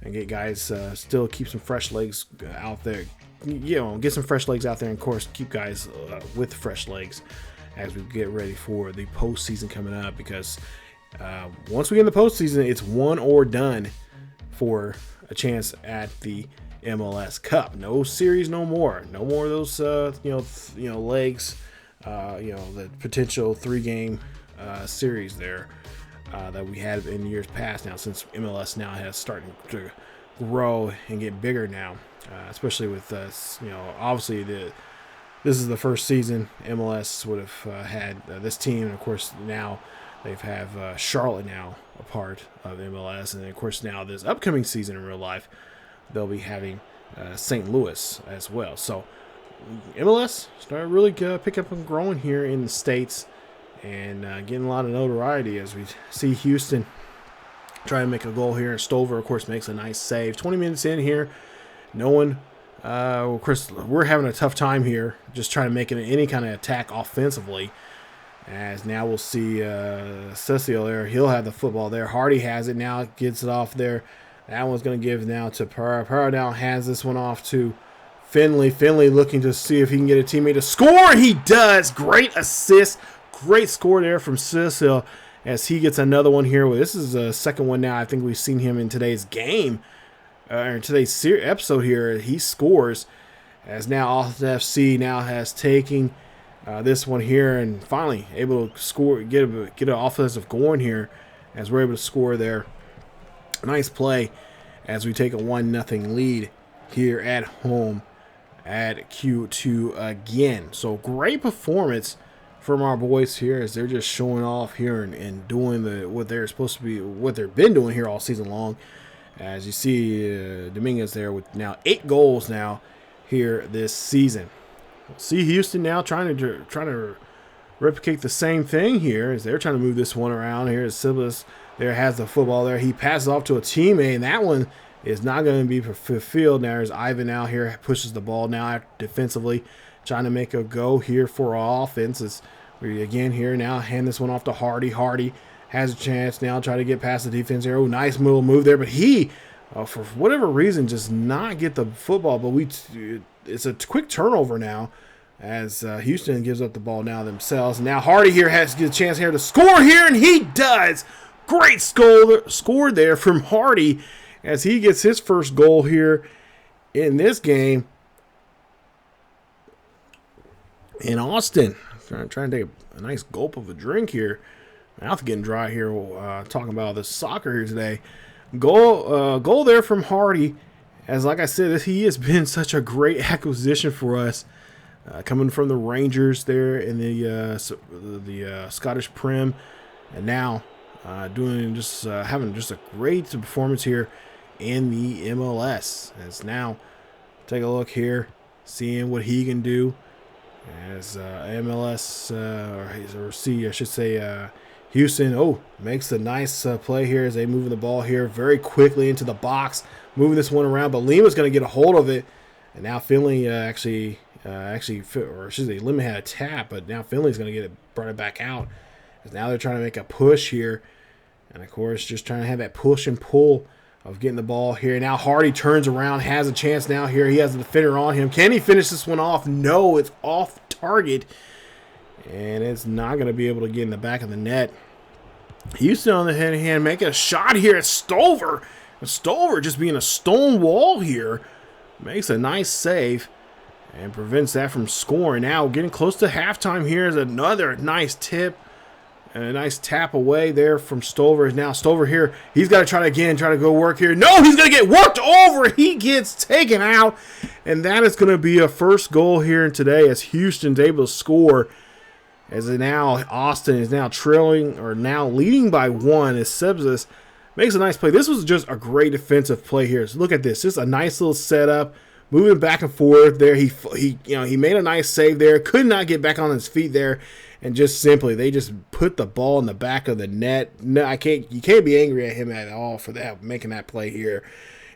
and get guys still keep some fresh legs out there. Get some fresh legs out there, and of course, keep guys with fresh legs as we get ready for the postseason coming up. Because once we get in the postseason, it's one or done for a chance at the MLS Cup. No series, no more. No more of those legs. The potential 3-game series there that we had in years past now, since MLS now has started to grow and get bigger now, especially with obviously this is the first season MLS would have had this team, and of course now they have Charlotte now a part of MLS, and then of course now this upcoming season in real life they'll be having St. Louis as well. So MLS started really pick up and growing here in the States, and getting a lot of notoriety as we see Houston try to make a goal here. And Stover, of course, makes a nice save. 20 minutes in here, no one. Of course, we're having a tough time here, just trying to make any kind of attack offensively. As now we'll see Cecil there. He'll have the football there. Hardy has it now, gets it off there. That one's going to give now to Parra. Parra now hands this one off to Finley. Finley looking to see if he can get a teammate to score. He does. Great assist. Great score there from Cecil as he gets another one here. This is a second one now. I think we've seen him in today's game, or today's episode here. He scores as now Austin FC now has taken this one here and finally able to score, get an offensive going here as we're able to score there. Nice play as we take a 1-0 lead here at home at Q2 again. So great performance from our boys here as they're just showing off here and doing what they're supposed to be, what they've been doing here all season long. As you see Dominguez there with now 8 goals now here this season. See Houston now trying to replicate the same thing here as they're trying to move this one around here. As Silas there has the football there. He passes off to a teammate, and that one is not going to be fulfilled. Now there's Ivan out here, pushes the ball now defensively, trying to make a go here for our offense. As we again here now hand this one off to Hardy. Hardy has a chance now, try to get past the defense here. Oh, nice little move there, but he, for whatever reason, just not get the football. But it's a quick turnover now as Houston gives up the ball now themselves. Now Hardy here has to get a chance here to score here, and he does. Great score there from Hardy as he gets his first goal here in this game in Austin. Trying to take a nice gulp of a drink here. Mouth getting dry here. Talking about the soccer here today. Goal there from Hardy. As like I said, he has been such a great acquisition for us. Coming from the Rangers there in the Scottish Prem, and now having just a great performance here in the MLS. As now take a look here, seeing what he can do. As MLS, Houston, makes a nice play here as they move the ball here very quickly into the box, moving this one around. But Lima's going to get a hold of it, and now Finley Lima had a tap, but now Finley's going to get it, brought it back out. As now they're trying to make a push here, and of course just trying to have that push and pull of getting the ball here. Now Hardy turns around, has a chance now here. He has a defender on him. Can he finish this one off? No, it's off target. And it's not going to be able to get in the back of the net. Houston on the head hand making a shot here at Stover. Stover just being a stone wall here. Makes a nice save and prevents that from scoring. Now getting close to halftime here is another nice tip. And a nice tap away there from Stover. Now Stover here, he's got to try to go work here. No, he's going to get worked over. He gets taken out. And that is going to be a first goal here today as Houston's able to score. As now Austin is now trailing or now leading by 1 as Sebzis makes a nice play. This was just a great defensive play here. So look at this. Just a nice little setup. Moving back and forth there. He made a nice save there. Could not get back on his feet there. And just simply, they just put the ball in the back of the net. No, you can't be angry at him at all for that, making that play here.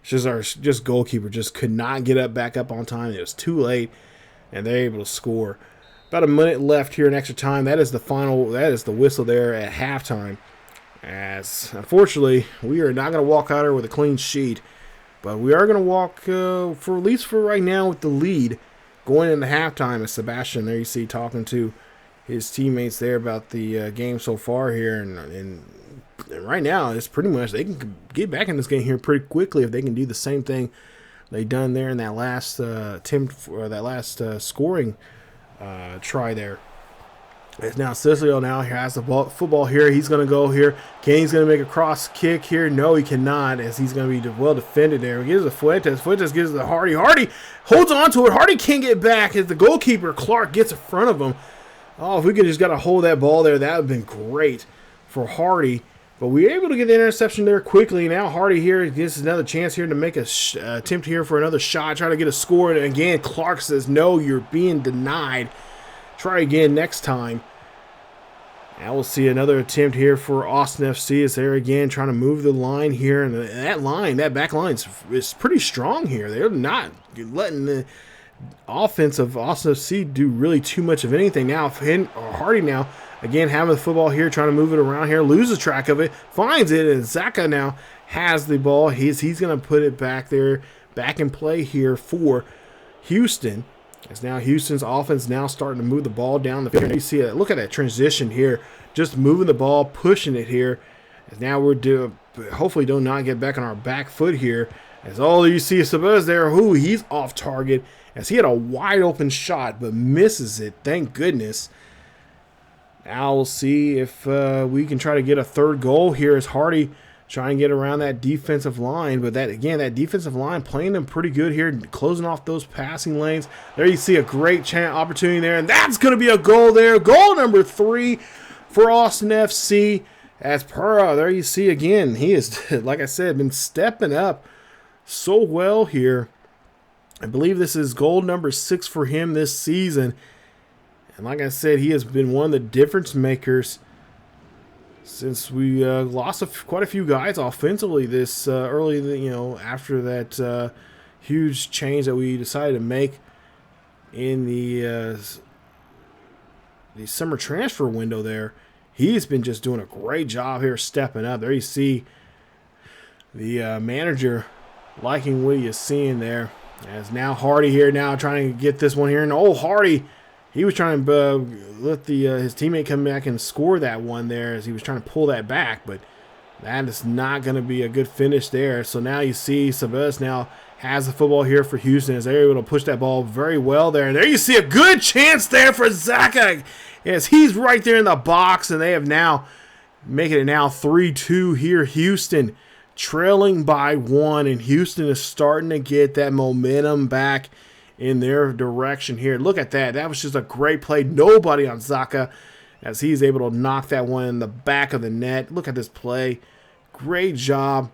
It's just our goalkeeper just could not get back up on time. It was too late, and they're able to score. About a minute left here in extra time. That is the whistle there at halftime. As unfortunately, we are not going to walk out here with a clean sheet, but we are going to walk for at least for right now with the lead going into halftime. As Sebastian there you see talking to his teammates there about the game so far here, and right now it's pretty much they can get back in this game here pretty quickly if they can do the same thing they done there in that last attempt for that last scoring try there. As now Sicilio now has the football here. He's going to go here. Kane's going to make a cross kick here. No, he cannot, as he's going to be well defended there. He gives it to Fuentes. Fuentes gives it to Hardy. Hardy holds on to it. Hardy can't get back as the goalkeeper Clark gets in front of him. Oh, if we could just got to hold that ball there, that would have been great for Hardy. But we were able to get the interception there quickly. Now Hardy here gets another chance here to make a attempt here for another shot, try to get a score. And again, Clark says, no, you're being denied. Try again next time. Now we'll see another attempt here for Austin FC. Is there again trying to move the line here. And that back line is pretty strong here. They're not letting the offense of Austin FC do really too much of anything. Now Hardy now again having the football here, trying to move it around here, loses track of it, finds it, and Zaka now has the ball. He's going to put it back there, back in play here for Houston. As now Houston's offense now starting to move the ball down the field. You see it. Look at that transition here, just moving the ball, pushing it here. As now hopefully do not get back on our back foot here. As all you see is Sabez there. He's off target. As he had a wide open shot, but misses it. Thank goodness. Now we'll see if we can try to get a third goal here as Hardy trying to get around that defensive line. But that defensive line playing them pretty good here, closing off those passing lanes. There you see a great opportunity there, and that's going to be a goal there. Goal number 3 for Austin FC. As there you see again, he is, like I said, been stepping up so well here. I believe this is goal number 6 for him this season. And like I said, he has been one of the difference makers since we lost quite a few guys offensively this early, after that huge change that we decided to make in the summer transfer window there. He's been just doing a great job here stepping up. There you see the manager liking what he is seeing there. As now Hardy here now trying to get this one here. And Hardy, he was trying to let his teammate come back and score that one there as he was trying to pull that back. But that is not going to be a good finish there. So now you see Sabes now has the football here for Houston as they're able to push that ball very well there. And there you see a good chance there for Zaka as he's right there in the box. And they have now making it now 3-2 here. Houston trailing by 1, and Houston is starting to get that momentum back in their direction here. Look at that. That was just a great play. Nobody on Zaka as he's able to knock that one in the back of the net. Look at this play. Great job.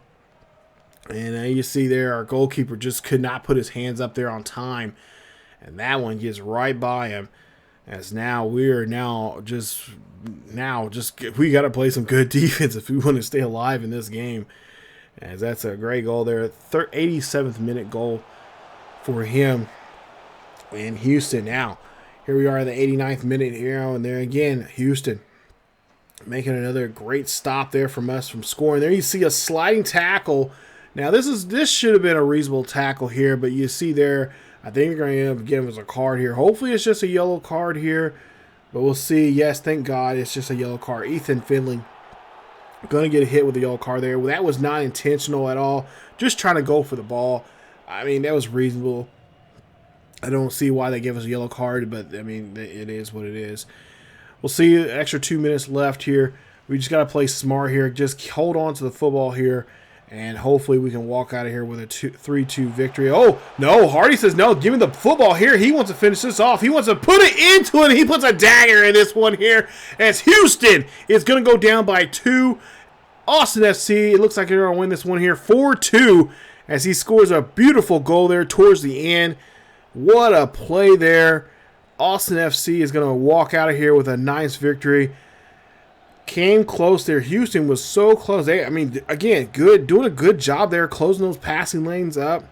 And you see there our goalkeeper just could not put his hands up there on time. And that one gets right by him. As now we are we got to play some good defense if we want to stay alive in this game. As that's a great goal there. 87th minute goal for him in Houston. Now, here we are in the 89th minute here. And there again, Houston making another great stop there from us from scoring. There you see a sliding tackle. Now, this should have been a reasonable tackle here. But you see there, I think they're going to end up giving us a card here. Hopefully, it's just a yellow card here. But we'll see. Yes, thank God it's just a yellow card. Ethan Finley going to get a hit with a yellow card there. That was not intentional at all. Just trying to go for the ball. I mean, that was reasonable. I don't see why they gave us a yellow card, but, I mean, it is what it is. We'll see. Extra 2 minutes left here. We just got to play smart here. Just hold on to the football here, and hopefully we can walk out of here with a 3-2 victory. Oh, no. Hardy says, no, give me the football here. He wants to finish this off. He wants to put it into it. He puts a dagger in this one here as Houston is going to go down by 2. Austin FC, it looks like they're going to win this one here 4-2 as he scores a beautiful goal there towards the end. What a play there. Austin FC is going to walk out of here with a nice victory. Came close there. Houston was so close. I mean, again, doing a good job there, closing those passing lanes up,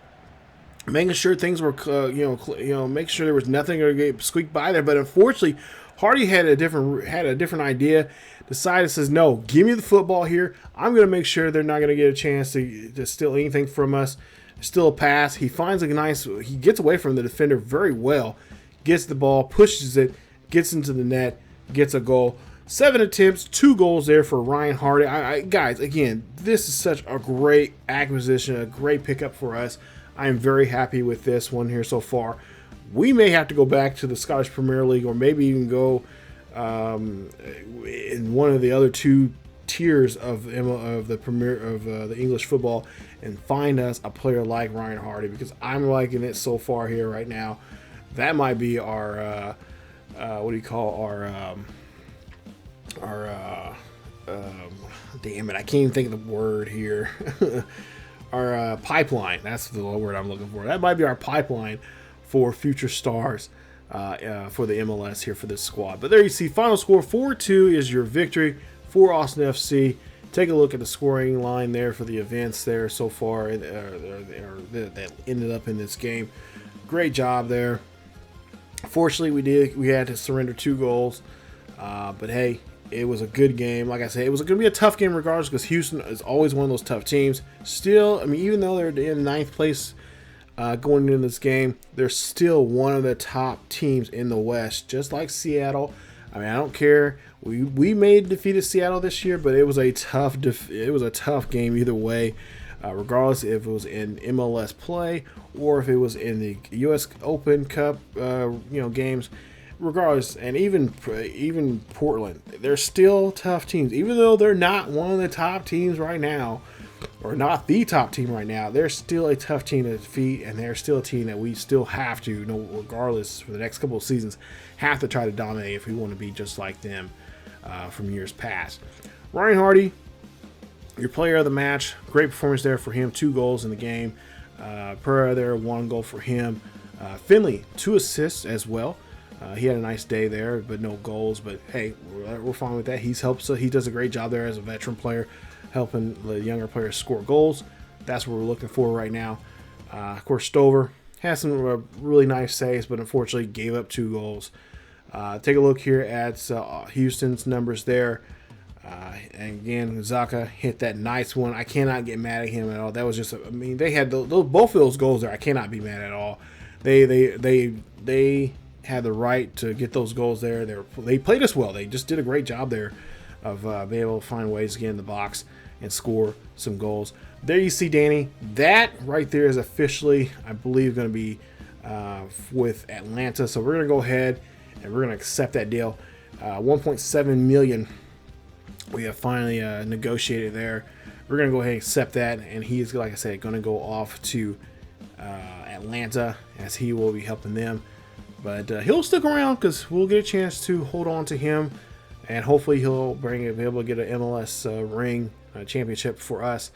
making sure things were, making sure there was nothing going to get squeaked by there. But unfortunately, Hardy had a different idea. Decided, says, no, give me the football here. I'm going to make sure they're not going to get a chance to steal anything from us. Still a pass. He finds he gets away from the defender very well. Gets the ball, pushes it, gets into the net, gets a goal. 7 attempts, 2 goals there for Ryan Hardy. Guys, again, this is such a great acquisition, a great pickup for us. I am very happy with this one here so far. We may have to go back to the Scottish Premier League, or maybe even go in one of the other 2 tiers of the English football and find us a player like Ryan Hardy, because I'm liking it so far here right now. That might be our damn it, I can't even think of the word here. Our pipeline. That's the word I'm looking for. That might be our pipeline for future stars for the MLS here for this squad. But there you see, final score 4-2 is your victory for Austin FC. Take a look at the scoring line there for the events there so far that ended up in this game. Great job there. Fortunately, we had to surrender 2 goals, but hey, it was a good game. Like I said, it was going to be a tough game regardless, because Houston is always one of those tough teams. Still, I mean, even though they're in 9th place going into this game, they're still one of the top teams in the West, just like Seattle. I mean, I don't care. We may defeated Seattle this year, but it was a tough game either way, regardless if it was in MLS play or if it was in the U.S. Open Cup, games. Regardless, and even Portland, they're still tough teams. Even though they're not one of the top teams right now, or not the top team right now, they're still a tough team to defeat, and they're still a team that we still have to, regardless, for the next couple of seasons, have to try to dominate if we want to be just like them from years past. Ryan Hardy, your player of the match. Great performance there for him. 2 goals in the game. Pereira there, 1 goal for him. Finley, 2 assists as well. He had a nice day there, but no goals. But hey, we're fine with that. He does a great job there as a veteran player, helping the younger players score goals. That's what we're looking for right now. Of course, Stover has some really nice saves, but unfortunately gave up 2 goals. Take a look here at Houston's numbers there. And again, Zaka hit that nice one. I cannot get mad at him at all. That was just, they had both of those goals there. I cannot be mad at all. They had the right to get those goals there. They played us well. They just did a great job there of being able to find ways to get in the box and score some goals. There you see, Danny. That right there is officially, I believe, going to be with Atlanta. So we're going to go ahead and we're going to accept that deal. 1.7 million we have finally negotiated there. We're going to go ahead and accept that. And he's, like I said, going to go off to Atlanta, as he will be helping them. But he'll stick around because we'll get a chance to hold on to him, and hopefully he'll be able to get an MLS ring championship for us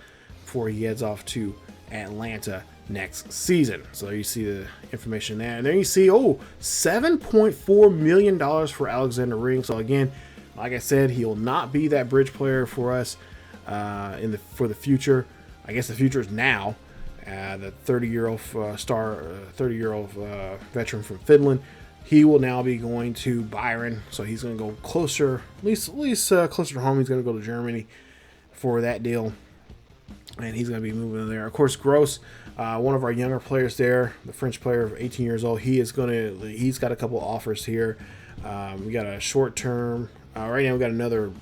before he heads off to Atlanta next season. So there you see the information there. And then you see, $7.4 million for Alexander Ring. So again, like I said, he will not be that bridge player for us for the future. I guess the future is now. The 30-year-old veteran from Finland, he will now be going to Byron, so he's going to go closer, at least closer to home. He's going to go to Germany for that deal, and he's going to be moving there. Of course, Gross, one of our younger players there, the French player of 18 years old, he's got a couple offers here We got a short term. Right now, we got another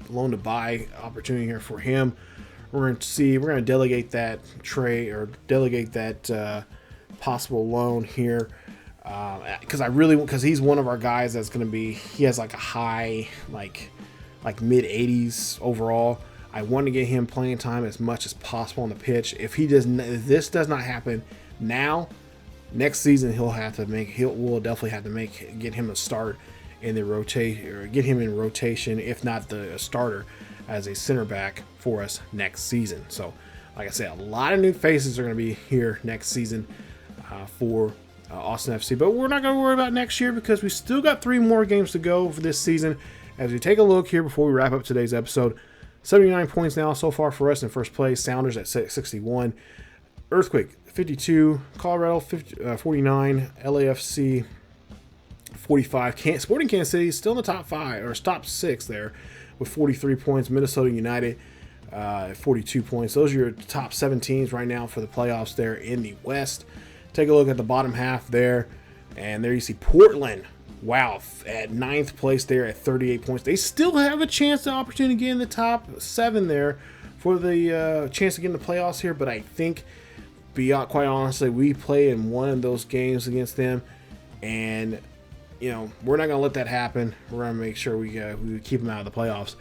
loan to buy opportunity here for him. We're going to see. We're going to delegate that trade or delegate that possible loan here because he's one of our guys that's going to be. He has like a high like mid 80s overall. I want to get him playing time as much as possible on the pitch. If this does not happen now, next season we'll definitely have to get him a start in the rotate or get him in rotation, if not the starter as a center back for us next season. So, like I said, a lot of new faces are going to be here next season for Austin FC. But we're not going to worry about next year because we still got 3 more games to go for this season. As we take a look here before we wrap up today's episode. 79 points now so far for us in first place. Sounders at 61. Earthquake 52. Colorado 49. LAFC 45. Sporting Kansas City still in the top 5 or top 6 there with 43 points. Minnesota United 42 points. Those are your top 7 teams right now for the playoffs there in the West. Take a look at the bottom half there, and there you see Portland. Wow, at 9th place there at 38 points. They still have a chance, the opportunity to get in the top 7 there for the chance to get in the playoffs here. But I think, quite honestly, we play in one of those games against them, and we're not going to let that happen. We're going to make sure we keep them out of the playoffs.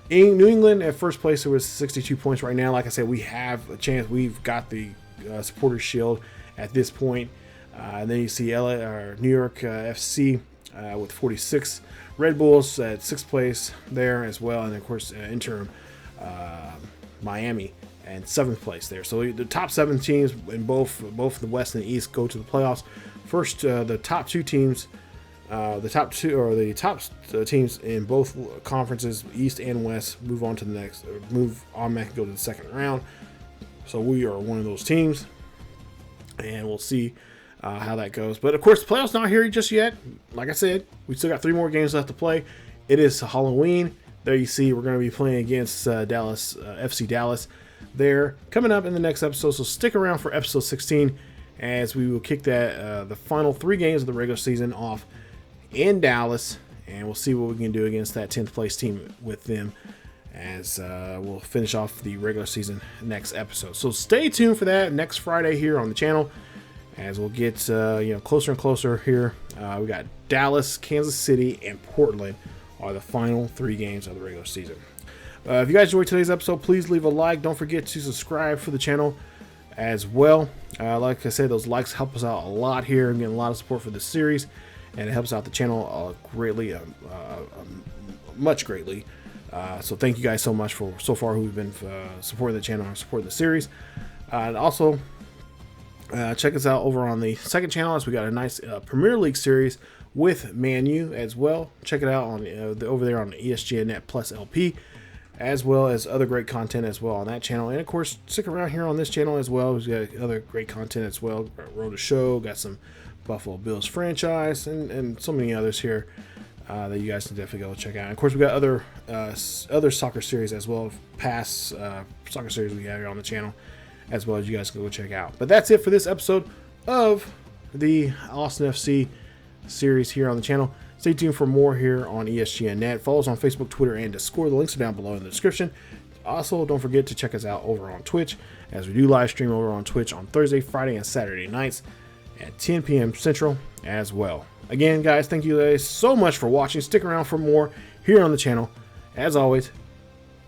In New England at first place, there was 62 points right now. Like I said, we have a chance. We've got the Supporters Shield at this point. And then you see New York FC with 46. Red Bulls at 6th place there as well. And, of course, interim Miami and 7th place there. So the top 7 teams in both the West and the East go to the playoffs. First, the top 2 teams, the top teams in both conferences, East and West, move on to the next, move on back and go to the second round. So we are one of those teams, and we'll see how that goes. But of course, the playoffs not here just yet. Like I said, we still got 3 more games left to play. It is Halloween. There you see, we're going to be playing against Dallas, FC Dallas. There coming up in the next episode. So stick around for episode 16 as we will kick that the final 3 games of the regular season off in Dallas, and we'll see what we can do against that 10th place team with them as we'll finish off the regular season next episode. So stay tuned for that next Friday here on the channel as we'll get closer and closer here. We got Dallas, Kansas City, and Portland are the final 3 games of the regular season. If you guys enjoyed today's episode, please leave a like. Don't forget to subscribe for the channel as well. Like I said, those likes help us out a lot here and getting a lot of support for this series, and it helps out the channel greatly, much greatly. So thank you guys so much for so far who've been supporting the channel and supporting the series. And also, check us out over on the second channel as we got a nice Premier League series with Man U as well. Check it out on over there on the ESGNet Plus LP, as well as other great content as well on that channel. And of course, stick around here on this channel as well. We've got other great content as well. Road to Show, got some Buffalo Bills franchise, and so many others here that you guys can definitely go check out. And of course, we got other soccer series as well, past soccer series we have here on the channel, as well as you guys can go check out. But that's it for this episode of the Austin FC series here on the channel. Stay tuned for more here on ESGNet. Follow us on Facebook, Twitter, and Discord. The links are down below in the description. Also, don't forget to check us out over on Twitch, as we do live stream over on Twitch on Thursday, Friday, and Saturday nights at 10 p.m. Central as well. Again, guys, thank you guys so much for watching. Stick around for more here on the channel. As always,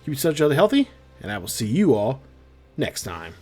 keep each other healthy, and I will see you all next time.